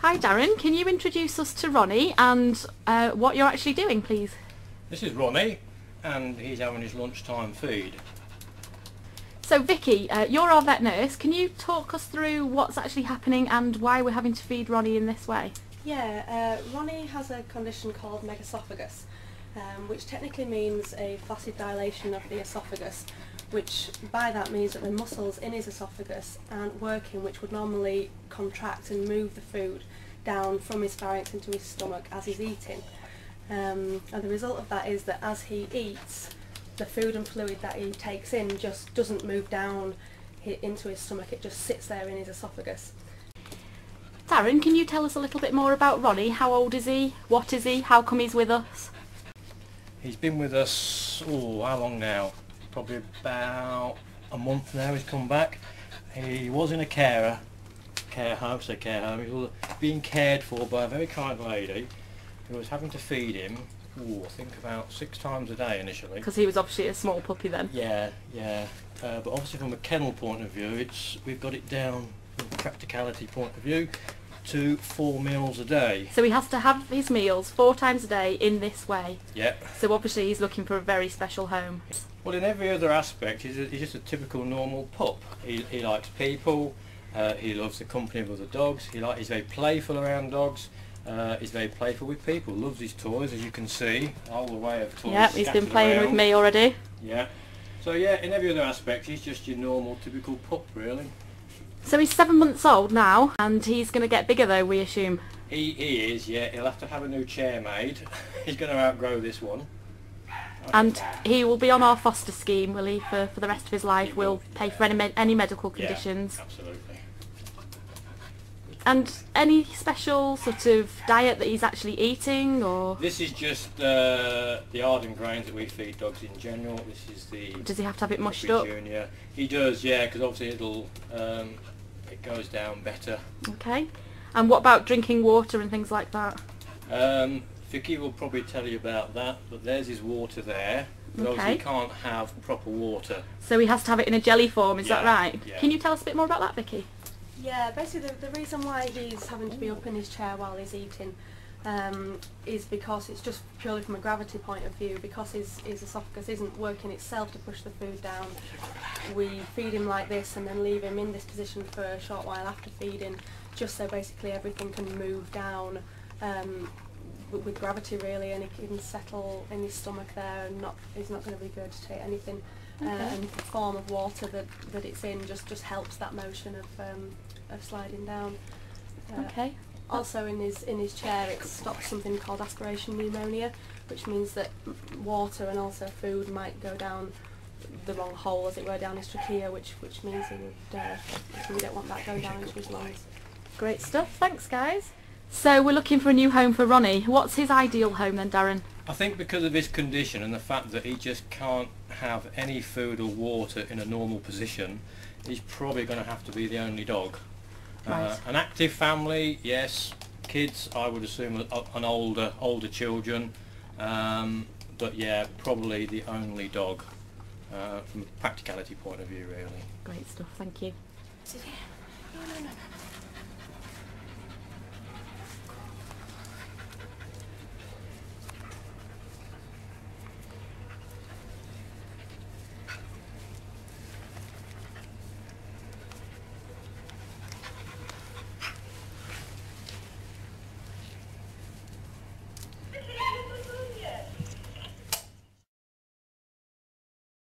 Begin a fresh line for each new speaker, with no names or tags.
Hi Darren, can you introduce us to Ronnie and what you're actually doing, please?
This is Ronnie, and he's having his lunchtime feed.
So Vicky, you're our vet nurse. Can you talk us through what's actually happening and why we're having to feed Ronnie in this way?
Yeah, Ronnie has a condition called Megaesophagus, which technically means a flaccid dilation of the esophagus, which by that means that the muscles in his esophagus aren't working, which would normally contract and move the food down from his pharynx into his stomach as he's eating. And the result of that is that as he eats, the food and fluid that he takes in just doesn't move down into his stomach, it just sits there in his esophagus.
Darren, can you tell us a little bit more about Ronnie? How old is he? What is he? How come he's with us?
He's been with us, how long now? Probably about a month now he's come back. He was in a care home. He was being cared for by a very kind lady who was having to feed him, I think about 6 times a day initially.
Because he was obviously a small puppy then.
Yeah. But obviously from a kennel point of view, we've got it down from a practicality point of view to 4 meals a day.
So he has to have his meals 4 times a day in this way.
Yep.
So obviously he's looking for a very special home.
Well, in every other aspect, he's just a typical normal pup. He likes people, he loves the company of other dogs, he's very playful around dogs, he's very playful with people, loves his toys, as you can see, all the way of toys.
Yeah, he's been playing with me already.
Yeah. So yeah, in every other aspect, he's just your normal, typical pup, really.
So he's 7 months old now, and he's going to get bigger though, we assume.
He is, yeah. He'll have to have a new chair made. He's going to outgrow this one.
And he will be on our foster scheme, will he, for the rest of his life? We'll pay for any medical conditions.
Yeah, absolutely.
And any special sort of diet that he's actually eating, or...?
This is just the Arden grains that we feed dogs in general. This is the...
Does he have to have it mushed up?
Junior. He does, yeah, because obviously it goes down better.
Okay. And what about drinking water and things like that?
Vicky will probably tell you about that, but there's his water there. But
Okay.
obviously he can't have proper water.
So he has to have it in a jelly form, is that
Yeah,
right?
yeah.
Can you tell us a bit more about that, Vicky?
Yeah, basically the reason why he's having to be up in his chair while he's eating is because it's just purely from a gravity point of view, because his esophagus isn't working itself to push the food down. We feed him like this and then leave him in this position for a short while after feeding, just so basically everything can move down with gravity really, and he can settle in his stomach there, and he's not going to regurgitate anything.
Okay.
And the form of water that it's in just helps that motion of sliding down.
Okay.
Also in his chair it stops something called aspiration pneumonia, which means that water and also food might go down the wrong hole, as it were, down his trachea, which means he would, we don't want that going down into his lungs.
Great stuff, thanks guys. So we're looking for a new home for Ronnie. What's his ideal home then, Darren?
I think because of his condition and the fact that he just can't have any food or water in a normal position, he's probably going to have to be the only dog.
Right.
An active family, yes. Kids, I would assume an older children, but yeah, probably the only dog from a practicality point of view, really.
Great stuff, thank you.
No.